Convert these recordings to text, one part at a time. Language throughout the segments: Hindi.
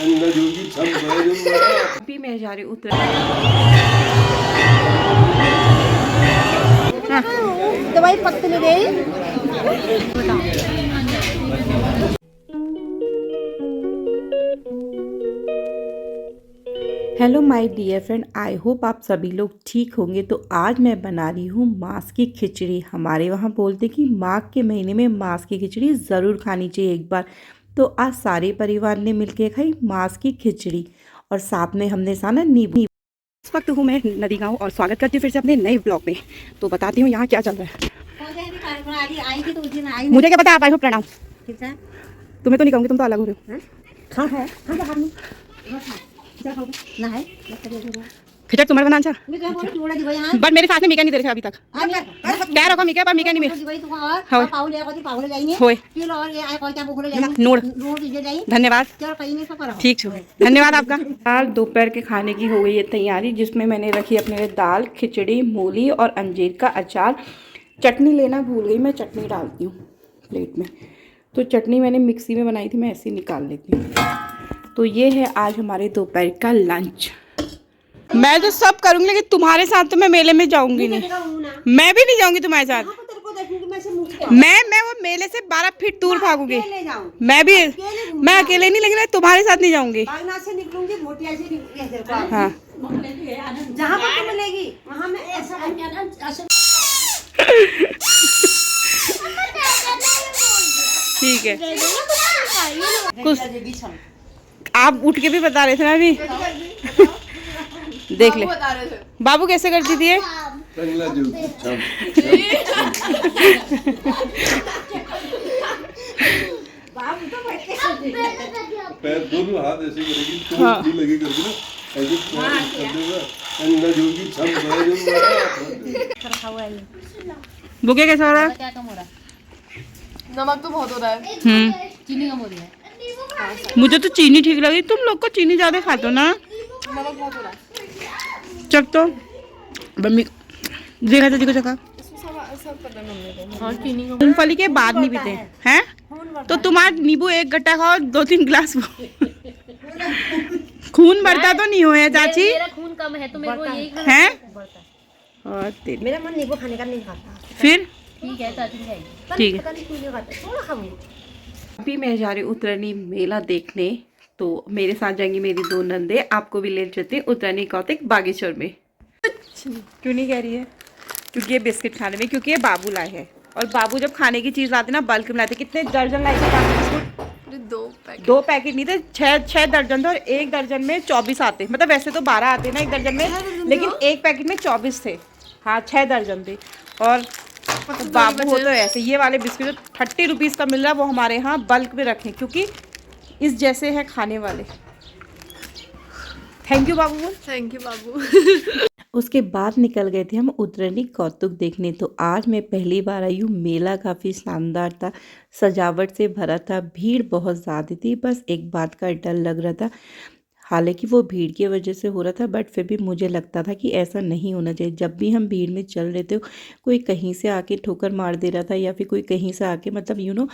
अभी मैं जा रही हूँ दवाई पत्ती ले गई। Hello my dear friend, I hope आप सभी लोग ठीक होंगे। तो आज मैं बना रही हूँ मांस की खिचड़ी। हमारे वहाँ बोलते कि माघ के महीने में मांस की खिचड़ी ज़रूर खानी चाहिए एक बार। तो आज सारे परिवार ने मिलके खाई मांस की खिचड़ी और साथ में हमने साना नींबू। इस वक्त हूँ मैं नदी गाँव और स्वागत करती हूँ फिर से अपने नए ब्लॉग में। तो बताती हूँ यहाँ क्या चल रहा है। मुझे क्या पता, आप आए हो। प्रणाम। तुम्हें तो नहीं कहूँगी, तुम तो अलग हो रहे हो। खिचड़ तुम्हारे बनाना चाह बट मेरे साथ में मीका नहीं दे रहे अभी तक। कह रखो मीका पर मीका नहीं मेरे होए नोड़। धन्यवाद, ठीक छो, धन्यवाद आपका। दाल दोपहर के खाने की हो गई है तैयारी, जिसमें मैंने रखी अपने लिए दाल, खिचड़ी, मूली और अंजीर का अचार। चटनी लेना भूल गई, मैं चटनी डालती हूँ प्लेट में। तो चटनी मैंने मिक्सी में बनाई थी, मैं ऐसे ही निकाल लेती हूँ। तो ये है आज हमारे दोपहर का लंच। मैं तो सब करूंगी लेकिन तुम्हारे साथ तो मैं मेले में जाऊंगी नहीं। मैं भी नहीं जाऊंगी तुम्हारे साथ। मैं वो मेले से 12 फीट दूर भागूंगी। मैं अकेले नहीं, लेकिन तुम्हारे साथ नहीं जाऊंगी। हाँ, जहाँ पर तुम मिलेगी वहाँ मैं ऐसा ठीक है। कुछ आप उठ के भी बता रहे थे ना अभी। देख ले बाबू कैसे करती थी ये। पैर दोनों हाथ ऐसे करेगी, तो लगे करके ना ऐसे बुके कैसा हो रहा है। नमक तो बहुत हो रहा है। चीनी कम हो रही है। मुझे तो चीनी ठीक लगी, तुम लोग को चीनी ज्यादा खाते हो ना। नमक बहुत हो रहा है। चख तो मम्मी देखा था, देखो चखा। मूंगफली के बाद नहीं पीते हैं। तो तुम्हारा नींबू एक गट्टा खाओ, 2-3 गिलास खून बढ़ता तो नहीं हो है चाची। मेरा खून कम है तो मेरे को यही है। और मेरा मन नींबू खाने का नहीं खाता। फिर ठीक है, चाची खाएगी। ठीक है। थोड़ा खाऊंगी। अभी मैं जा रही हूँ उत्तरायणी मेला देखने। तो मेरे साथ जाएंगी मेरी 2 नंदे। आपको भी ले चलते हैं उत्तरायणी कौतिक बागेश्वर में। क्यों नहीं कह रही है? क्योंकि ये बिस्किट खाने में, क्योंकि ये बाबू लाए हैं। और बाबू जब खाने की चीज़ लाते ना बल्क में लाते। कितने दर्जन लाए थे बिस्कुट? 2 पैकेट नहीं थे, 6 दर्जन थे। और 1 दर्जन में 24 आते। मतलब वैसे तो 12 आते ना 1 दर्जन में, लेकिन 1 पैकेट में 24 थे। हाँ, 6 दर्जन थे। और बाबू हो तो ऐसे ये वाले बिस्किट 30 रुपीज़ का मिल रहा है, वो हमारे यहाँ बल्क में रखें क्योंकि इस जैसे है खाने वाले। थैंक यू बाबू। थैंक यू बाबू। उसके बाद निकल गए थे हम उत्तरायणी कौतुक देखने। तो आज मैं पहली बार आई हूँ। मेला काफ़ी शानदार था, सजावट से भरा था, भीड़ बहुत ज़्यादा थी। बस एक बात का डर लग रहा था, हालांकि वो भीड़ की वजह से हो रहा था, बट फिर भी मुझे लगता था कि ऐसा नहीं होना चाहिए। जब भी हम भीड़ में चल रहे थे, कोई कहीं से आके ठोकर मार दे रहा था या फिर कोई कहीं से आके मतलब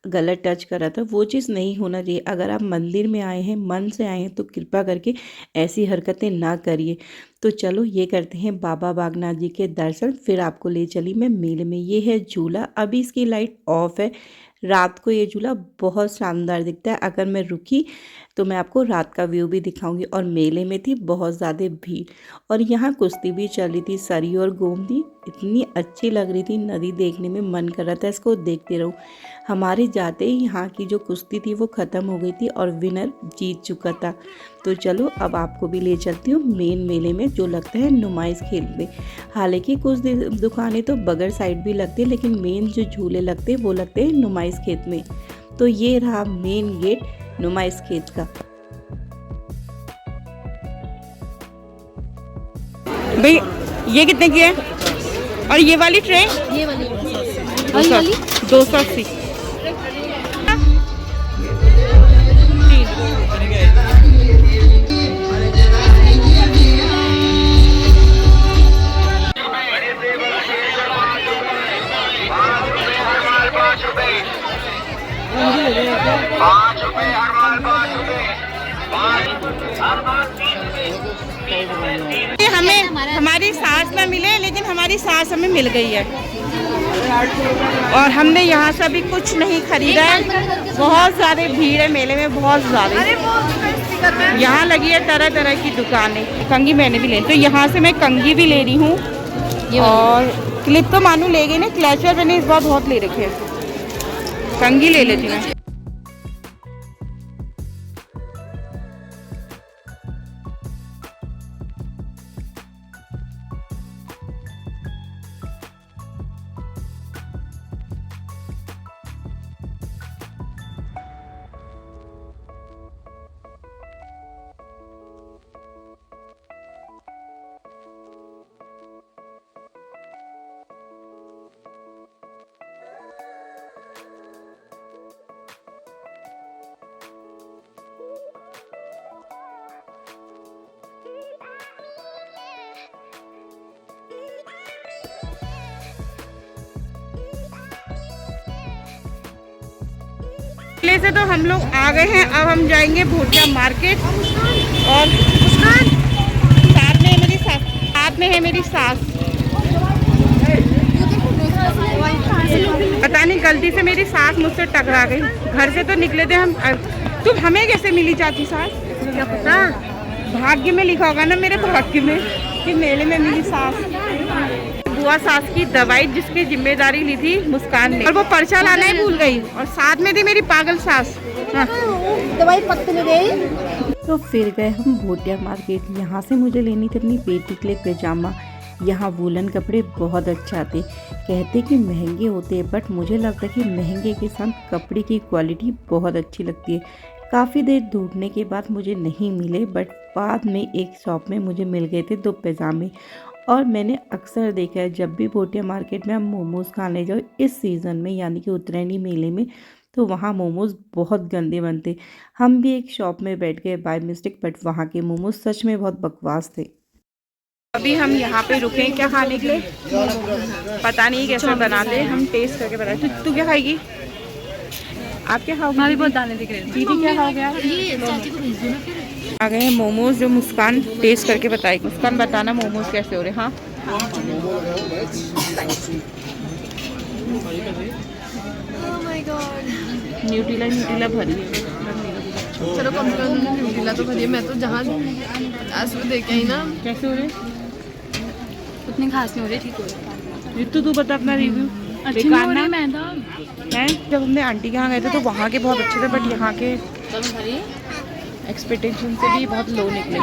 गलत टच कर रहा था। वो चीज़ नहीं होना चाहिए। अगर आप मंदिर में आए हैं, मन से आए हैं, तो कृपा करके ऐसी हरकतें ना करिए। तो चलो ये करते हैं बाबा बागनाथ जी के दर्शन, फिर आपको ले चली मैं मेले में। ये है झूला, अभी इसकी लाइट ऑफ है। रात को ये झूला बहुत शानदार दिखता है। अगर मैं रुकी तो मैं आपको रात का व्यू भी दिखाऊंगी। और मेले में थी बहुत ज़्यादा भीड़, और यहाँ कुश्ती भी चल रही थी। सरी और गोमती इतनी अच्छी लग रही थी, नदी देखने में मन कर रहा था इसको देखते रहूँ। हमारे जाते ही यहाँ की जो कुश्ती थी वो ख़त्म हो गई थी और विनर जीत चुका था। तो चलो अब आपको भी ले चलती हूँ मेन मेले में, जो लगता है नुमाइश खेल में। हालांकि कुछ दुकानें तो बगैर साइड भी लगती है, लेकिन मेन जो झूले लगते हैं वो लगते हैं नुमाइश खेत में। तो ये रहा मेन गेट नुमाइश खेत का। भाई ये कितने की है? और ये वाली ट्रे? ये वाली 280। ₹5 हर माल ₹5। हमें हमारी सास ना मिले, लेकिन हमारी सास हमें मिल गई है और हमने यहाँ से अभी कुछ नहीं खरीदा है। बहुत ज़्यादा भीड़ है मेले में, बहुत ज़्यादा। यहाँ लगी है तरह तरह की दुकानें। कंघी मैंने भी ले, तो यहाँ से मैं कंघी भी ले रही हूँ और क्लिप तो मानू ले गई ना, क्लचर मैंने इस बार बहुत ले रखे हैं। कंघी ले लेती हूँ। मेले से तो हम लोग आ गए हैं, अब हम जाएंगे भोटिया मार्केट। और साथ में है मेरी सास। पता नहीं गलती से मेरी सास मुझसे टकरा गई। घर से तो निकले थे हम। तुम हमें कैसे मिली जाती सास? क्या पता, भाग्य में लिखा होगा ना, मेरे भाग्य में कि मेले में मिली सास। बुआ सास की दवाई जिसकी जिम्मेदारी ली थी मुस्कान ने, और वो पर्चा लाना ही भूल गई, और साथ में थी मेरी पागल सास। दवाई पत्ते में गई। तो फिर गए हम भोटिया मार्केट। यहाँ से मुझे लेनी थी अपनी बेटी के लिए पैजामा। यहाँ वूलन कपड़े बहुत अच्छे आते, कहते कि महंगे होते हैं, बट मुझे लगता है कि महंगे के साथ कपड़े की क्वालिटी बहुत अच्छी लगती है। काफ़ी देर ढूंढने के बाद मुझे नहीं मिले, बट बाद में एक शॉप में मुझे मिल गए थे 2 पैजामे। और मैंने अक्सर देखा है जब भी भोटिया मार्केट में हम मोमोज़ खाने जाओ इस सीज़न में, यानी कि उत्तरायणी मेले में, तो वहाँ मोमोज़ बहुत गंदे बनते। हम भी एक शॉप में बैठ गए बाय मिस्टेक, बट वहाँ के मोमोज़ सच में बहुत बकवास थे। अभी हम यहाँ पे रुके हैं क्या खाने के लिए, पता नहीं कैसे बनाते, हम टेस्ट करके बताए। तू क्या खाएगी? आप क्या खाओगे? भाभी बहुत दाने दिख रहे हैं। दीदी क्या खाओगे आप? ये चाची को भेज दो ना फिर। आ गए हैं मोमोज़, जो मुस्कान टेस्ट करके बताएगी। मुस्कान बताना मोमोज़ कैसे हो रहे। हाँ ओह माय गॉड, न्यूट्रीला भरी है। चलो कम से कम न्यूट्रीला तो भरिए। मैं तो जहाँ आज सुबह देखे ही ना, कैसे हो रहे? उतने खास नहीं हो रहे, ठीक हो रहे। रितु तू बता अपना रिव्यू। अच्छी नहीं हो रही। मैं तो हैं, जब हमने आंटी के यहाँ गए थे तो वहाँ के बहुत अच्छे थे, बट यहाँ के एक्सपेक्टेशन से भी बहुत लो निकले।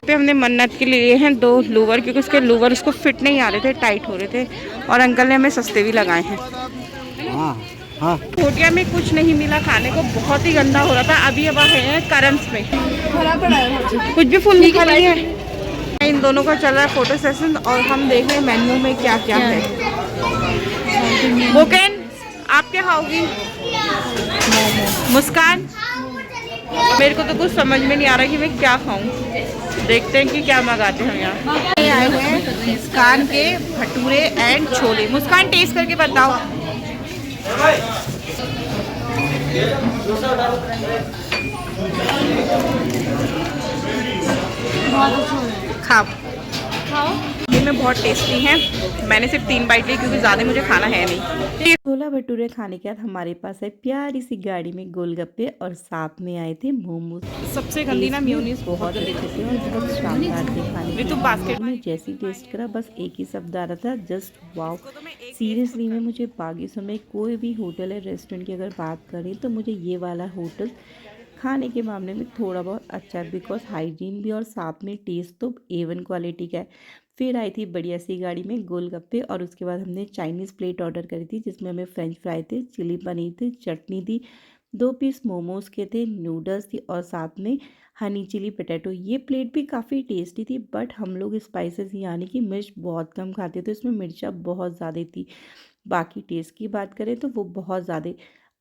पे हमने मन्नत के लिए हैं 2 लोवर, क्योंकि उसके लोवर उसको फिट नहीं आ रहे थे, टाइट हो रहे थे, और अंकल ने हमें सस्ते भी लगाए हैं। भोटिया में कुछ नहीं मिला खाने को, बहुत ही गंदा हो रहा था। अभी अब आए हैं करम्स में, कुछ भी फुल निकल रही है। इन दोनों का चल रहा है फोटो सेशन, और हम देख रहे हैं मेन्यू में क्या क्या है। बोकेन आप क्या खाओगी? मुस्कान, मेरे को तो कुछ समझ में नहीं आ रहा कि मैं क्या खाऊं। देखते हैं कि क्या मंगाते हैं। यहाँ आए हैं मुस्कान के भटूरे एंड छोले। मुस्कान टेस्ट करके बताओ। खाओ ये में बहुत टेस्टी है। मैंने सिर्फ 3 बाइट ली क्योंकि ज़्यादा मुझे खाना है नहीं। छोला भटूरे खाने के बाद हमारे पास है प्यारी सी गाड़ी में गोलगप्पे, और साथ में आए थे मोमोज। सबसे गंदी ना मेयोनीज बहुत अच्छे थे और बहुत शानदार थे खाने के। तो बास्केट में जैसी टेस्ट करा बस एक ही शब्द आ रहा था, जस्ट वाओ। सीरियसली में मुझे बागेश्वर में कोई भी होटल है, रेस्टोरेंट की अगर बात करें तो मुझे ये वाला होटल खाने के मामले में थोड़ा बहुत अच्छा है, बिकॉज हाइजीन भी और साथ में टेस्ट तो A1 क्वालिटी का है। फिर आई थी बढ़िया सी गाड़ी में गोलगप्पे, और उसके बाद हमने चाइनीज़ प्लेट ऑर्डर करी थी जिसमें हमें फ्रेंच फ्राई थे, चिली पनीर थे, चटनी थी, 2 पीस मोमोज़ के थे, नूडल्स थी, और साथ में हनी चिली पोटैटो। ये प्लेट भी काफ़ी टेस्टी थी, बट हम लोग स्पाइसेस यानी कि मिर्च बहुत कम खाते तो इसमें मिर्चा बहुत ज़्यादा थी। बाकी टेस्ट की बात करें तो वो बहुत ज़्यादा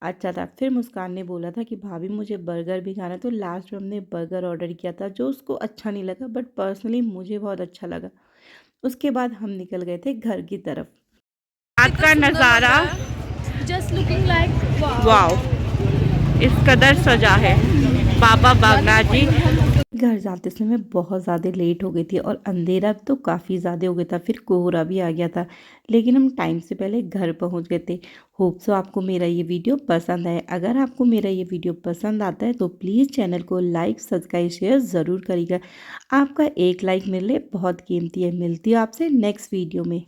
अच्छा था। फिर मुस्कान ने बोला था कि भाभी मुझे बर्गर भी खाना, तो लास्ट में हमने बर्गर ऑर्डर किया था जो उसको अच्छा नहीं लगा, बट पर्सनली मुझे बहुत अच्छा लगा। उसके बाद हम निकल गए थे घर की तरफ। रात का नज़ारा जस्ट लुकिंग लाइक वाओ, इस कदर सजा है। बाबा बागनाथ जी। घर जाते समय बहुत ज़्यादा लेट हो गई थी और अंधेरा तो काफ़ी ज़्यादा हो गया था, फिर कोहरा भी आ गया था, लेकिन हम टाइम से पहले घर पहुंच गए थे। होप सो आपको मेरा ये वीडियो पसंद आए। अगर आपको मेरा ये वीडियो पसंद आता है तो प्लीज़ चैनल को लाइक सब्सक्राइब शेयर ज़रूर करिएगा। आपका एक लाइक मेरे लिए बहुत कीमती है। मिलती हूँ आपसे नेक्स्ट वीडियो में।